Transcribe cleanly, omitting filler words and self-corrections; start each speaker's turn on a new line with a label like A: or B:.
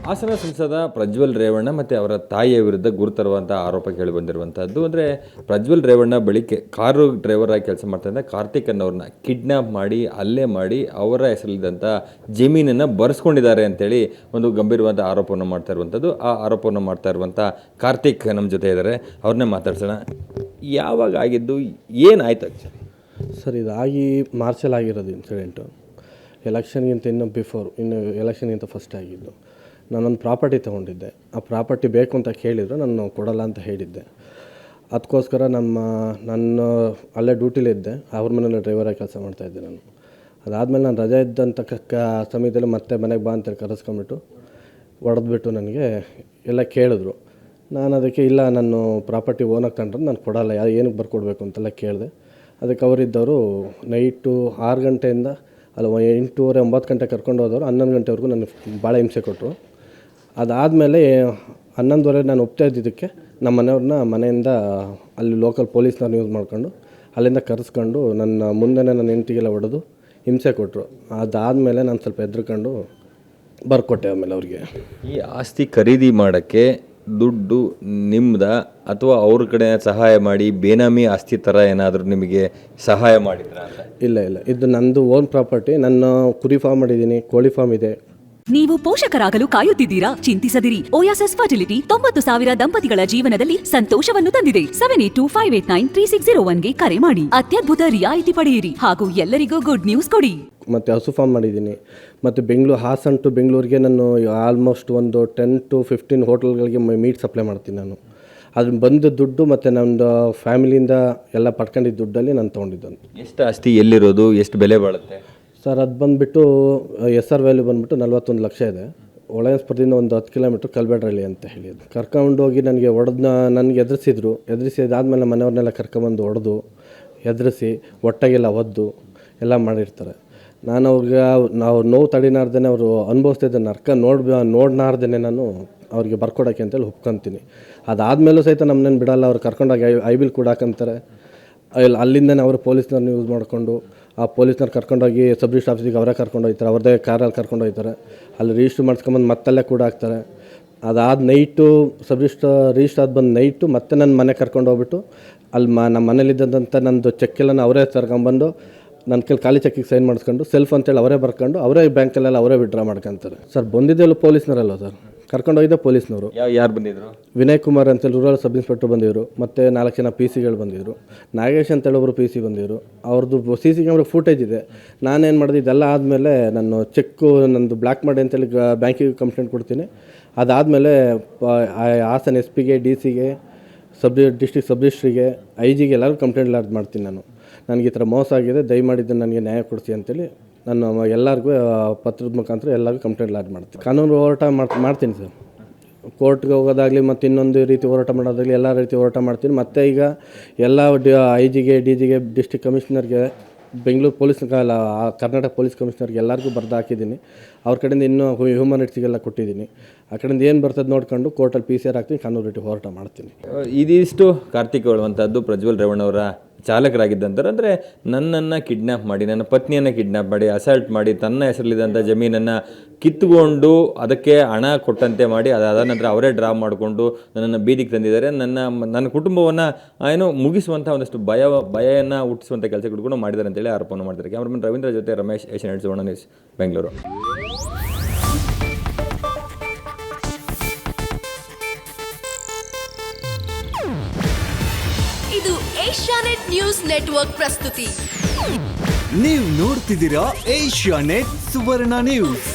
A: ಹಾಸನ ಸಂಸದ ಪ್ರಜ್ವಲ್ ರೇವಣ್ಣ ಮತ್ತು ಅವರ ತಾಯಿಯ ವಿರುದ್ಧ ಗುರುತರವಾದಂಥ ಆರೋಪ ಕೇಳಿಬಂದಿರುವಂಥದ್ದು. ಅಂದರೆ ಪ್ರಜ್ವಲ್ ರೇವಣ್ಣ ಬಳಿಕೆ ಕಾರು ಡ್ರೈವರ್ ಆಗಿ ಕೆಲಸ ಮಾಡ್ತಾ ಕಾರ್ತಿಕ್ ಅನ್ನೋರನ್ನ ಕಿಡ್ನ್ಯಾಪ್ ಮಾಡಿ ಹಲ್ಲೆ ಮಾಡಿ ಅವರ ಹೆಸರಲ್ಲಿದ್ದಂಥ ಜಮೀನನ್ನು ಬರೆಸ್ಕೊಂಡಿದ್ದಾರೆ ಅಂತೇಳಿ ಒಂದು ಗಂಭೀರವಾದ ಆರೋಪವನ್ನು ಮಾಡ್ತಾ ಇರುವಂಥದ್ದು. ಆ ಆರೋಪವನ್ನು ಮಾಡ್ತಾ ಇರುವಂಥ ಕಾರ್ತಿಕ್ ನಮ್ಮ ಜೊತೆ ಇದ್ದಾರೆ, ಅವ್ರನ್ನೇ ಮಾತಾಡ್ಸೋಣ. ಯಾವಾಗ ಆಗಿದ್ದು, ಏನಾಯ್ತು ಆ್ಯಕ್ಚುಲಿ?
B: ಸರ್, ಇದಾಗಿ ಮಾರ್ಚಲ್ಲಿ ಆಗಿರೋದು ಇನ್ಸಿಡೆಂಟು. ಎಲೆಕ್ಷನ್ಗಿಂತ ಇನ್ನು ಎಲೆಕ್ಷನ್ಗಿಂತ ಫಸ್ಟ್ ಆಗಿದ್ದು. ನಾನೊಂದು ಪ್ರಾಪರ್ಟಿ ತೊಗೊಂಡಿದ್ದೆ. ಆ ಪ್ರಾಪರ್ಟಿ ಬೇಕು ಅಂತ ಕೇಳಿದ್ರು, ನಾನು ಕೊಡಲ್ಲ ಅಂತ ಹೇಳಿದ್ದೆ. ಅದಕ್ಕೋಸ್ಕರ ನಾನು ಅಲ್ಲೇ ಡ್ಯೂಟಿಲಿದ್ದೆ, ಅವ್ರ ಮನೇಲಿ ಡ್ರೈವರಾಗಿ ಕೆಲಸ ಮಾಡ್ತಾಯಿದ್ದೆ ನಾನು. ಅದಾದಮೇಲೆ ನಾನು ರಜೆ ಇದ್ದಂಥ ಸಮಯದಲ್ಲಿ ಮತ್ತೆ ಮನೆಗೆ ಬಾ ಅಂತೇಳಿ ಕರೆಸ್ಕೊಂಬಿಟ್ಟು ಹೊಡೆದ್ಬಿಟ್ಟು ನನಗೆ ಎಲ್ಲ ಕೇಳಿದ್ರು. ನಾನು ಅದಕ್ಕೆ ಇಲ್ಲ, ನಾನು ಪ್ರಾಪರ್ಟಿ ಓನಾಗಿ ತಗೊಂಡ್ರೆ ನಾನು ಕೊಡಲ್ಲ, ಏನಕ್ಕೆ ಬರ್ಕೊಡ್ಬೇಕು ಅಂತೆಲ್ಲ ಕೇಳಿದೆ. ಅದಕ್ಕೆ ಅವರಿದ್ದವರು ನೈಟು 6 ಗಂಟೆಯಿಂದ 8:30 9 ಗಂಟೆ ಕರ್ಕೊಂಡು ಹೋದವರು 11 ಗಂಟೆವರೆಗೂ ನನಗೆ ಭಾಳ ಹಿಂಸೆ ಕೊಟ್ಟರು. ಅದಾದಮೇಲೆ 11:30 ನಾನು ಒಪ್ತಾ ಇದ್ದಿದ್ದಕ್ಕೆ ನಮ್ಮ ಮನೆಯವ್ರನ್ನ ಮನೆಯಿಂದ ಅಲ್ಲಿ ಲೋಕಲ್ ಪೊಲೀಸ್ನವ್ರನ್ನ ಯೂಸ್ ಮಾಡ್ಕೊಂಡು ಅಲ್ಲಿಂದ ಕರೆಸ್ಕೊಂಡು ನನ್ನ ಮುಂದೆನೇ ನನ್ನ ಹೆಂಡತಿಗೆಲ್ಲ ಹೊಡೆದು ಹಿಂಸೆ ಕೊಟ್ಟರು. ಅದಾದಮೇಲೆ ನಾನು ಸ್ವಲ್ಪ ಹೆದರ್ಕೊಂಡು ಬರ್ಕೊಟ್ಟೆ ಆಮೇಲೆ ಅವ್ರಿಗೆ.
A: ಈ ಆಸ್ತಿ ಖರೀದಿ ಮಾಡೋಕ್ಕೆ ದುಡ್ಡು ನಿಮ್ಮದ ಅಥವಾ ಅವ್ರ ಕಡೆ ಸಹಾಯ ಮಾಡಿ ಬೇನಾಮಿ ಆಸ್ತಿ ಥರ ಏನಾದರೂ ನಿಮಗೆ ಸಹಾಯ ಮಾಡಿದ್ರ?
B: ಇಲ್ಲ, ಇದು ನಂದು ಓನ್ ಪ್ರಾಪರ್ಟಿ. ನಾನು ಕುರಿ ಫಾರ್ಮ್ ಮಾಡಿದ್ದೀನಿ, ಕೋಳಿ ಫಾರ್ಮ್ ಇದೆ.
C: ನೀವು ಪೋಷಕರಾಗಲು ಕಾಯುತ್ತಿದ್ದೀರಾ? ಚಿಂತಿಸದಿರಿ. ಓಯಾಸಿಸ್ ಫರ್ಟಿಲಿಟಿ 90,000 ದಂಪತಿಗಳ ಜೀವನದಲ್ಲಿ ಸಂತೋಷವನ್ನು ತಂದಿದೆ. 7825893601ಗೆ ಕರೆ ಮಾಡಿ ಅತ್ಯದ್ಭುತ ರಿಯಾಯಿತಿ ಪಡೆಯಿರಿ ಹಾಗೂ ಎಲ್ಲರಿಗೂ ಗುಡ್ ನ್ಯೂಸ್ ಕೊಡಿ.
B: ಮತ್ತು ಹಸು ಫಾರ್ಮ್ ಮಾಡಿದ್ದೀನಿ. ಮತ್ತು ಹಾಸನ್ ಟು ಬೆಂಗಳೂರಿಗೆ ನಾನು ಆಲ್ಮೋಸ್ಟ್ ಒಂದು 10 to 15 ಹೋಟೆಲ್ಗಳಿಗೆ ಮೀಟ್ ಸಪ್ಲೈ ಮಾಡ್ತೀನಿ ನಾನು. ಅದನ್ನು ಬಂದ ದುಡ್ಡು ಮತ್ತು ನಮ್ಮದು ಫ್ಯಾಮಿಲಿಯಿಂದ ಎಲ್ಲ ಪಡ್ಕೊಂಡಿದ್ದ ದುಡ್ಡಲ್ಲಿ ನಾನು ತೊಗೊಂಡಿದ್ದನು.
A: ಎಷ್ಟು ಆಸ್ತಿ ಎಲ್ಲಿರೋದು, ಎಷ್ಟು ಬೆಲೆ ಬಾಳುತ್ತೆ
B: ಸರ್? ಅದು ಬಂದುಬಿಟ್ಟು SR ವ್ಯಾಲ್ಯೂ ಬಂದುಬಿಟ್ಟು 41 ಲಕ್ಷ ಇದೆ. ಒಳಗಸ್ಪುರದಿಂದ ಒಂದು 10 ಕಿಲೋಮೀಟ್ರ್ ಕಲ್ಬೇಡ್ರಳ್ಳಿ ಅಂತ ಹೇಳಿ. ಕರ್ಕೊಂಡೋಗಿ ನನಗೆ ನನಗೆ ಎದುರಿಸಿದಾದ್ಮೇಲೆ ಮನೆಯವ್ರನ್ನೆಲ್ಲ ಕರ್ಕೊಂಬಂದು ಹೊಡೆದು ಎದುರಿಸಿ ಒಟ್ಟಾಗೆಲ್ಲ ಒದ್ದು ಎಲ್ಲ ಮಾಡಿರ್ತಾರೆ. ನಾನು ನಾವು ನೋವು ತಡಿನಾರ್ದೇ ಅವರು ಅನುಭವಿಸ್ತಿದ್ದ ನರ್ಕ ನೋಡ್ನಾರ್ದೇ ನಾನು ಅವ್ರಿಗೆ ಬರ್ಕೊಡೋಕ್ಕೆ ಅಂತೇಳಿ ಒಪ್ಕೊತೀನಿ. ಅದಾದಮೇಲೂ ಸಹಿತ ನಮ್ಮನ್ನೇನು ಬಿಡಲ್ಲ. ಅವ್ರು ಕರ್ಕೊಂಡೋಗಿ ಐ ಬಿಲ್ ಕೂಡ ಹಾಕಂತಾರೆ. ಅಲ್ಲಿಂದನೇ ಅವರು ಪೊಲೀಸ್ನವ್ರನ್ನ ಯೂಸ್ ಮಾಡಿಕೊಂಡು ಆ ಪೊಲೀಸ್ನವ್ರು ಕರ್ಕೊಂಡೋಗಿ ಸಬ್ ರಿಜಿಸ್ಟ್ರ್ ಆಫೀಸಿಗೆ ಅವರೇ ಕರ್ಕೊಂಡೋಗ್ತಾರೆ. ಅವ್ರದ್ದೇ ಕಾರಲ್ಲಿ ಕರ್ಕೊಂಡೋಗ್ತಾರೆ. ಅಲ್ಲಿ ರಿಜಿಸ್ಟ್ರ್ ಮಾಡಿಸ್ಕೊಂಬಂದು ಮತ್ತಲ್ಲೇ ಕೂಡ ಹಾಕ್ತಾರೆ. ಅದಾದ ನೈಟು ರಿಜಿಸ್ಟ್ರ್ ಆದ ಬಂದು ನೈಟು ಮತ್ತೆ ನನ್ನ ಮನೆ ಕರ್ಕೊಂಡು ಹೋಗ್ಬಿಟ್ಟು ಅಲ್ಲಿ ನಮ್ಮ ಮನೇಲಿದ್ದಂಥ ನಂದು ಚೆಕ್ಕೆಲ್ಲ ಅವರೇ ತರ್ಕೊಂಬಂದು ನನ್ನ ಕೈಲಿ ಖಾಲಿ ಚೆಕ್ಕಿಗೆ ಸೈನ್ ಮಾಡಿಸ್ಕೊಂಡು ಸೆಲ್ಫ್ ಅಂತೇಳಿ ಅವರೇ ಬರ್ಕೊಂಡು ಅವರೇ ಬ್ಯಾಂಕಲ್ಲೆಲ್ಲ ಅವರೇ ವಿಡ್ರಾ ಮಾಡ್ಕೊತಾರೆ. ಸರ್, ಬಂದಿದ್ದೆಲ್ಲ ಪೊಲೀಸ್ನವರಲ್ಲ ಸರ್, ಕರ್ಕೊಂಡೋಗಿದ್ದೆ ಪೊಲೀಸ್ನವರು.
A: ಯಾರು ಬಂದಿದ್ರು?
B: ವಿನಯ್ ಕುಮಾರ್ ಅಂತೇಳಿ ರೂರಲ್ ಸಬ್ ಇನ್ಸ್ಪೆಕ್ಟರ್ ಬಂದಿದ್ರು. ಮತ್ತು 4 ಜನ PC ಗಳು ಬಂದಿದ್ರು. ನಾಗೇಶ್ ಅಂತೇಳಿ ಒಬ್ಬರು PC ಬಂದಿದ್ರು. ಅವ್ರದ್ದು CC ಕ್ಯಾಮ್ರಾ ಫುಟೇಜ್ ಇದೆ. ನಾನೇನು ಮಾಡಿದೆ, ಇದೆಲ್ಲ ಆದಮೇಲೆ ನಾನು ನಂದು ಬ್ಲ್ಯಾಕ್ ಮಾಡಿ ಅಂತೇಳಿ ಬ್ಯಾಂಕಿಗೆ ಕಂಪ್ಲೇಂಟ್ ಕೊಡ್ತೀನಿ. ಅದಾದಮೇಲೆ ಹಾಸನ SP ಗೆ DC ಗೆ ಡಿಸ್ಟ್ರಿಕ್ಟ್ ಸಬ್ ರಿಜಿಸ್ಟ್ರಿಗೆ IG ಗೆ ಎಲ್ಲರಿಗೂ ಕಂಪ್ಲೇಂಟ್ ಲಾಡ್ಜ್ ಮಾಡ್ತೀನಿ. ನನಗೆ ಈ ಥರ ಮೋಸ ಆಗಿದೆ, ದಯಮಾಡಿದ್ದು ನನಗೆ ನ್ಯಾಯ ಕೊಡಿಸಿ ಅಂತೇಳಿ ನಾನು ಎಲ್ಲರಿಗೂ ಪತ್ರದ ಮುಖಾಂತರ ಎಲ್ಲರಿಗೂ ಕಂಪ್ಲೇಂಟ್ ಲಾಡ್ಜ್ ಮಾಡ್ತೀನಿ. ಕಾನೂನು ಹೋರಾಟ ಮಾಡ್ತೀನಿ ಸರ್. ಕೋರ್ಟ್ಗೆ ಹೋಗೋದಾಗಲಿ ಮತ್ತು ಇನ್ನೊಂದು ರೀತಿ ಹೋರಾಟ ಮಾಡೋದಾಗಲಿ ಎಲ್ಲ ರೀತಿ ಹೋರಾಟ ಮಾಡ್ತೀನಿ. ಮತ್ತು ಈಗ ಎಲ್ಲ IG ಗೆ DG ಗೆ ಡಿಸ್ಟ್ರಿಕ್ಟ್ ಕಮಿಷನರ್ಗೆ ಬೆಂಗಳೂರು ಪೊಲೀಸ್ ಕರ್ನಾಟಕ ಪೊಲೀಸ್ ಕಮಿಷನರ್ಗೆ ಎಲ್ಲರಿಗೂ ಬರೆದು ಹಾಕಿದ್ದೀನಿ. ಅವ್ರ ಕಡೆಯಿಂದ ಇನ್ನೂ ಹ್ಯೂಮನ್ ರೈಟ್ಸಿಗೆಲ್ಲ ಕೊಟ್ಟಿದ್ದೀನಿ. ಆ ಕಡೆಯಿಂದ ಏನು ಬರ್ತದೆ ನೋಡ್ಕೊಂಡು ಕೋರ್ಟಲ್ಲಿ PCR ಹಾಕ್ತೀನಿ, ಕಾನೂನು ರೀತಿ ಹೋರಾಟ ಮಾಡ್ತೀನಿ.
A: ಇದಿಷ್ಟು ಕಾರ್ತಿಕ್ ಹೇಳುವಂಥದ್ದು ಪ್ರಜ್ವಲ್ ರೇವಣ್ಣ ಅವರ ಚಾಲಕರಾಗಿದ್ದಂತಾರೆ. ಅಂದರೆ ನನ್ನನ್ನು ಕಿಡ್ನ್ಯಾಪ್ ಮಾಡಿ, ನನ್ನ ಪತ್ನಿಯನ್ನು ಕಿಡ್ನ್ಯಾಪ್ ಮಾಡಿ, ಅಸಾಲ್ಟ್ ಮಾಡಿ, ತನ್ನ ಹೆಸರಲ್ಲಿದ್ದಂಥ ಜಮೀನನ್ನು ಕಿತ್ತುಕೊಂಡು ಅದಕ್ಕೆ ಹಣ ಕೊಟ್ಟಂತೆ ಮಾಡಿ, ಅದಾದ ನಂತರ ಅವರೇ ಡ್ರಾ ಮಾಡಿಕೊಂಡು ನನ್ನನ್ನು ಬೀದಿಗೆ ತಂದಿದ್ದಾರೆ. ನನ್ನ ಕುಟುಂಬವನ್ನು ಮುಗಿಸುವಂಥ ಒಂದಷ್ಟು ಭಯವನ್ನು ಹುಟ್ಟಿಸುವಂಥ ಕೆಲಸಗಳು ಕೂಡ ಮಾಡಿದ್ದಾರೆ ಅಂತೇಳಿ ಆರೋಪವನ್ನು ಮಾಡ್ತಾರೆ. ಕ್ಯಾಮ್ರಾಮನ್ ರವೀಂದ್ರ ಜೊತೆ ರಮೇಶ್, ಏಷ್ಯಾನೆಟ್ ಸುವರ್ಣ ನ್ಯೂಸ್, ಬೆಂಗಳೂರು.
D: ಇದು ಏಷ್ಯಾನೆಟ್ ನ್ಯೂಸ್ ನೆಟ್ವರ್ಕ್ ಪ್ರಸ್ತುತಿ.
E: ನೀವು ನೋಡ್ತಿದ್ದೀರಾ ಏಷ್ಯಾನೆಟ್ ಸುವರ್ಣ ನ್ಯೂಸ್.